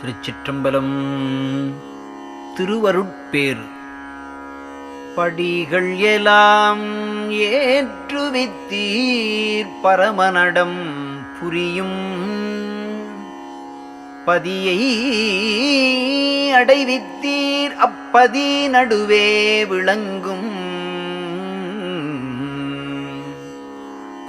திருச்சிற்றம்பலம். திருவருட்பேர் படிகள் எல்லாம் ஏற்றுவித்தீர் பரமனடம் புரியும் பதியை அடைவித்தீர் அப்பதி நடுவே விளங்கும்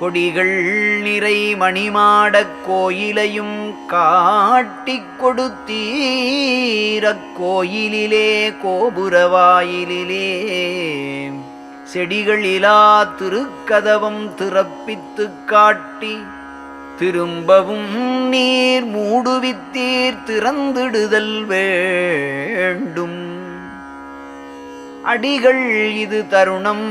கொடிகள் நிறை மணிமாடக் கோயிலையும் காட்டிக் கொடுத்தீர். அக்கோயிலிலே கோபுரவாயிலிலே செடிகளிலா திருக்கதவம் திறப்பித்துக் காட்டி திரும்பவும் நீர் மூடுவித்தீர் திறந்திடுதல் வேண்டும். அடிகள் இது தருணம்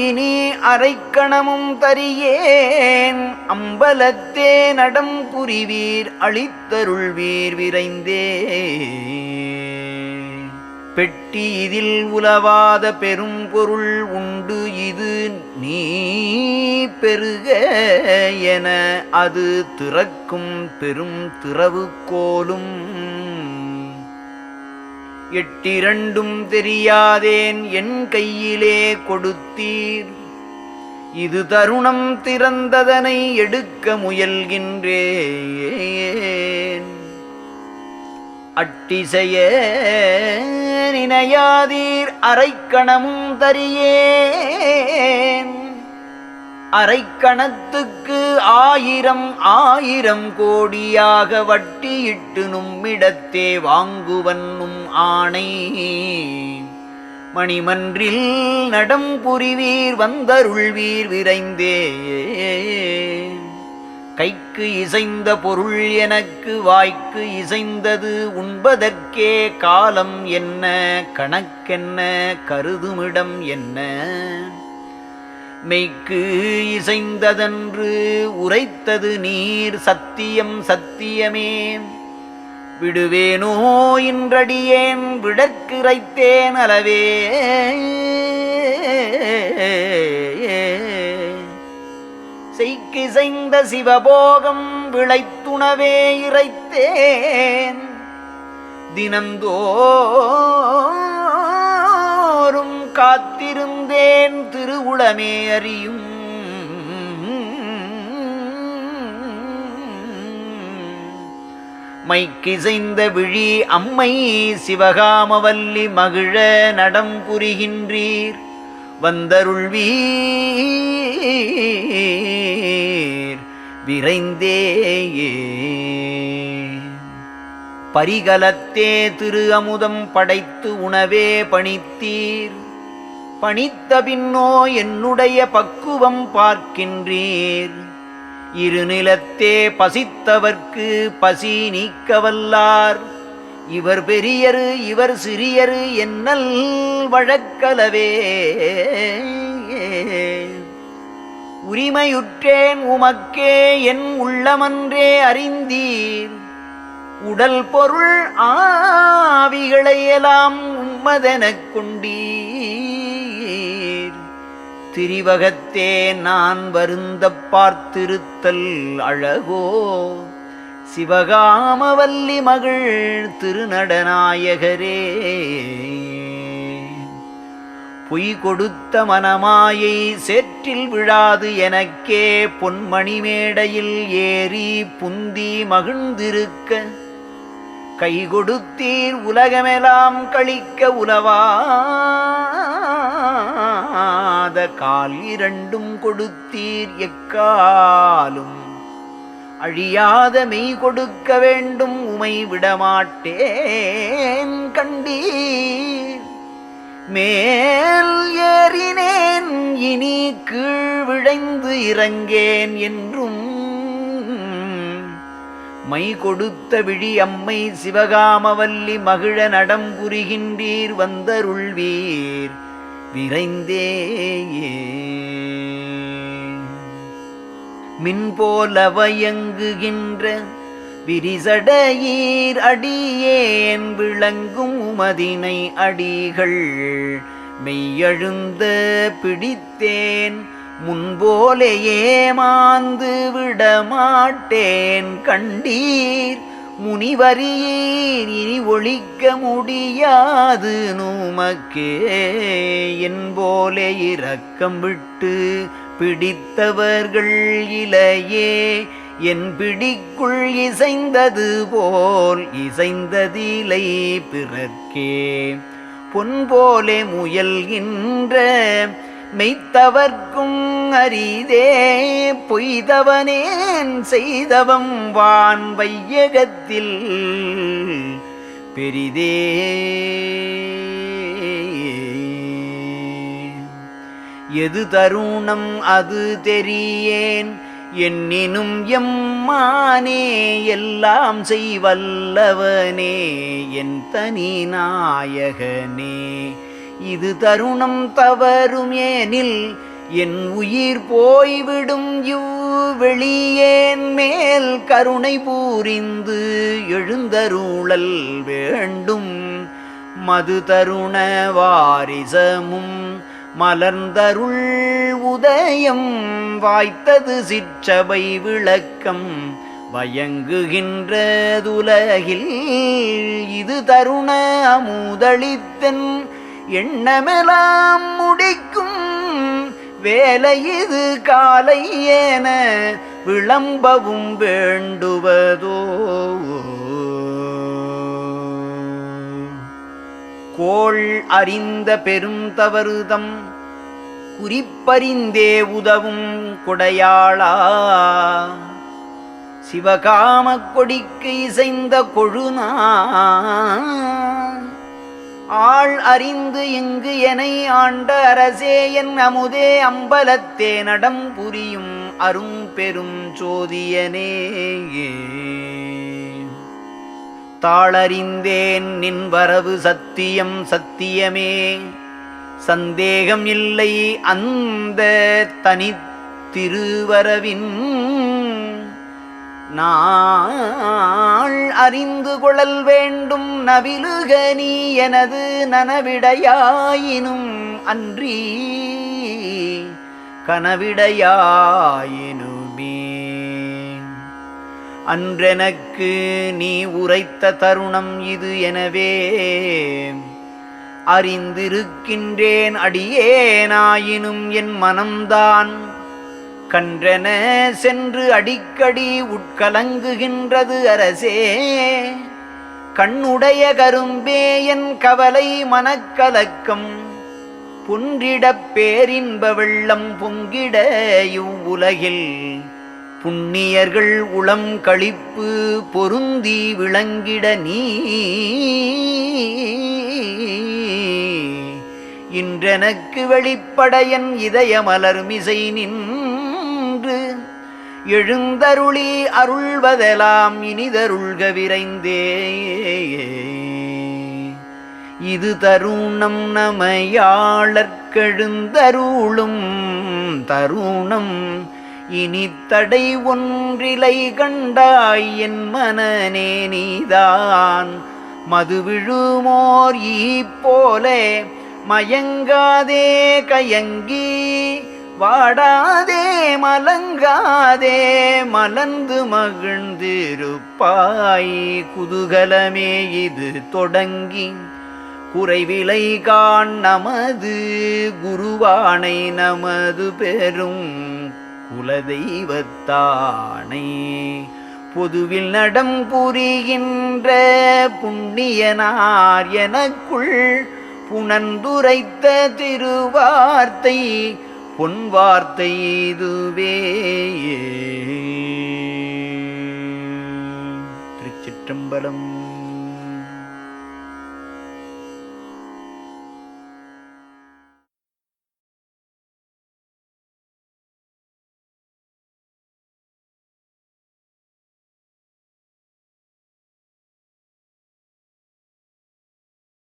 இனி அரைக்கணமும் தரியேன் அம்பலத்தே நடம் புரிவீர் அளித்தருள்வீர் விரைந்தே. பெட்டி இதில் உலவாத பெரும் பொருள் உண்டு இது நீ பெருக என அது திறக்கும் பெரும் திறவுகோலும் எட்டிரண்டும் தெரியாதேன் என் கையிலே கொடுத்தீர். இது தருணம் திறந்ததனை எடுக்க முயல்கின்றேன். அட்டிசைய நினையாதீர் அரைக்கணமும் தரியேன். அரைக்கணத்துக்கு 1000 கோடியாக வட்டியிட்டு நும்மிடத்தே வாங்குவன்னும் ஆணை. மணிமன்றில் நடம் புரிவீர் வந்தருள்வீர் விரைந்தே. கைக்கு இசைந்த பொருள் எனக்கு வாய்க்கு இசைந்தது உண்பதற்கே காலம் என்ன கணக்கென்ன கருதுமிடம் என்ன. மெய்க்கு இசைந்ததன்று உரைத்தது நீர் சத்தியம் சத்தியமே. விடுவேனோ இன்றடியேன் விடற்கிறைத்தேன் அளவே. செய்கிசைந்த சிவபோகம் விளைத்துணவே இறைத்தேன். தினந்தோறும் காத்திருந்தேன் திருவுளமே அறியும். மைக்கிசைந்த விழி அம்மை சிவகாமவல்லி மகிழ நடம் புரிகின்றீர் வந்தருள்வீர் விரைந்தேயே. பரிகலத்தே திரு அமுதம் படைத்து உணவே பணித்தீர். பணித்த பின்னோ என்னுடைய பக்குவம் பார்க்கின்றீர். இருநிலத்தே பசித்தவர்க்கு பசி நீக்கவல்லார். இவர் பெரியரு இவர் சிறியரு என்னல் வழக்கலவே. உரிமையுற்றேன் உமக்கே என் உள்ளமன்றே அறிந்தீர். உடல் பொருள் ஆவிகளையெல்லாம் உம்மதெனக் கொண்டீர். திரிவகத்தே நான் வருந்தப் பார்த்திருத்தல் அழகோ. சிவகாமவல்லி மகள் திருநடநாயகரே. பொய் கொடுத்த மனமாயை சேற்றில் விழாது எனக்கே பொன்மணி மேடையில் ஏறி புந்தி மகிழ்ந்திருக்க கை கொடுத்தீர் உலகமெல்லாம் கழிக்க உலவாத கால் 2 கொடுத்தீர். எக்காலும் அழியாத மெய் கொடுக்க வேண்டும் உமை விடமாட்டேன் கண்டீர். மேல் ஏறினேன் இனி கீழ் விழைந்து இறங்கேன் என்றும் மை கொடுத்த விழி அம்மை சிவகாமவல்லி மகிழ நடம் புரிகின்றீர் வந்தருள்வீர் விரைந்தேயே. மின்போல வயங்குகின்ற விரிசடையீர் அடியேன் விளங்கும் உமதினை அடிகள் மெய்யழுந்த பிடித்தேன். முன்போலே ஏமாந்து விடமாட்டேன் கண்டீர். முனிவரியீர் இனி ஒழிக்க முடியாது நுமக்கே என்போலே இரக்கம் விட்டு பிடித்தவர்கள் இலையே என் பிடிக்குள் இசைந்தது போல் இசைந்ததிலை பிறர்க்கே பொன் போலே முயல்கின்ற மெய்த்தவர்க்கும் அரிதே பொய்தவனேன் செய்தவம் வான் வையகத்தில் பெரிதே எது தருணம் அது தெரியேன் என்னினும் எம்மானே எல்லாம் செய்வல்லவனே என் தனி நாயகனே இது தருணம் தவறும் ஏனில் என் உயிர் போய்விடும் இவ்வெளியேன் மேல் கருணை பூரிந்து எழுந்தருளல் வேண்டும் மது தருண வாரிசமும் மலர்ந்தருள் உதயம் வாய்த்தது சிற்றபை விளக்கம் வயங்குகின்றதுலகில் இது தருண அமுதளித்தன் எண்ணமெல்லாம் முடிக்கும் வேலை இது காலை என விளம்பவும் வேண்டுவதோ கோள் அறிந்த பெரும் தவறுதம் குறிப்பறிந்தே உதவும் கொடையாளா சிவகாமக் கொடிக்கு இசைந்த கொழுநா ஆள் அறிந்து இங்கு எனை ஆண்ட அரசே என் அமுதே அம்பலத்தே நடம் புரியும் அரும் பெரும் சோதியனே தாளறிந்தேன் நின் வரவு சத்தியம் சத்தியமே சந்தேகம் இல்லை அந்த தனி திருவரவின் நாள் அறிந்து கொள்ளல் வேண்டும் நவிலுக நீ எனது நனவிடையாயினும் அன்றி கனவிடையாயினுமே அன்றெனக்கு நீ உரைத்த தருணம் இது எனவே அறிந்திருக்கின்றேன் அடியேனாயினும் என் மனம்தான் கன்றென சென்று அடிக்கடி உட்கலங்குகின்றது அரசே கண்ணுடைய கரும்பே என் கவலை மனக்கலக்கம் புன்றிடப் பேரின்ப வெள்ளம் பொங்கிட இவ்வுலகில் புண்ணியர்கள் உளம் களிப்பு பொருந்தி விளங்கிட நீ இன்றெனக்கு வெளிப்படையன் இதயமலர்மிசை நின்று எழுந்தருளி அருள்வதெல்லாம் இனிதருள்க விரைந்தே இது தருணம் நமையாளர்க்கெழுந்தருளும் தருணம் இனி தடை ஒன்றிலை கண்டாய் என் மனனே நீதான் மது விழுமோர் ஈ போலே மயங்காதே கயங்கி வாடாதே மலங்காதே மலர்ந்து மகிழ்ந்திருப்பாய் குதூகலமே இது தொடங்கி குறைவிலை காண் நமது குருவானை நமது பெரும் குலதெய்வத்தானே பொதுவில் நடம் புரிகின்ற புண்ணியனார் எனக்குள் புனந்துரைத்த திருவார்த்தை பொன்வார்த்தை இதுவே. திருச்சிற்றம்பலம்.